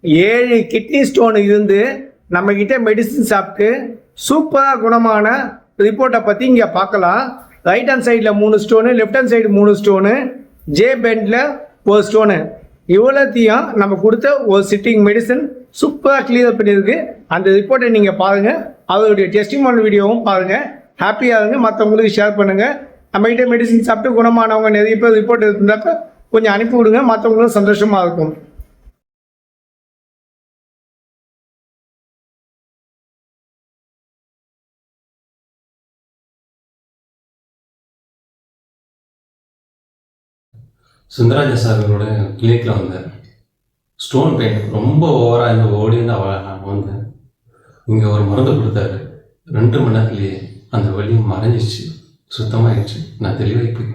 7 kidney stone இருந்து நம்மக்கிட்ட medicine சாப்பிட்டு சூப்பராக குணமான ரிப்போர்ட்டை பற்றி இங்கே பார்க்கலாம். ரைட் ஹேண்ட் சைடில் 3 stone, left hand side 3 stone, J பெண்டில் 1 ஸ்டோனு, இவ்வளோத்தையும் நம்ம கொடுத்த ஒரு சிட்டிங் மெடிசன் சூப்பராக கிளியர் பண்ணியிருக்கு. அந்த ரிப்போர்ட்டை நீங்கள் பாருங்கள், அவருடைய டெஸ்டிமோனியல் வீடியோவும் பாருங்கள். ஹாப்பியாக இருங்க, மற்றவங்களுக்கு ஷேர் பண்ணுங்கள். நம்மகிட்ட மெடிசின் சாப்பிட்டு குணமானவங்க நிறைய பேர் ரிப்போர்ட் இருந்தாக்க கொஞ்சம் அனுப்பி விடுங்க, மற்றவங்களும் சந்தோஷமாக இருக்கும். சுந்தராஜ சார்களோட கிளினிக்கில் வந்தேன். ஸ்டோன் பெயின் ரொம்ப ஓவராக இருந்து ஓடி வந்து வந்தேன். இங்கே ஒரு மருந்து கொடுத்தாரு. 2 மணி நேரத்துலேயே அந்த வலி மறைஞ்சிச்சு, சுத்தமாகிடுச்சு. நான் தெளிவாகி போய்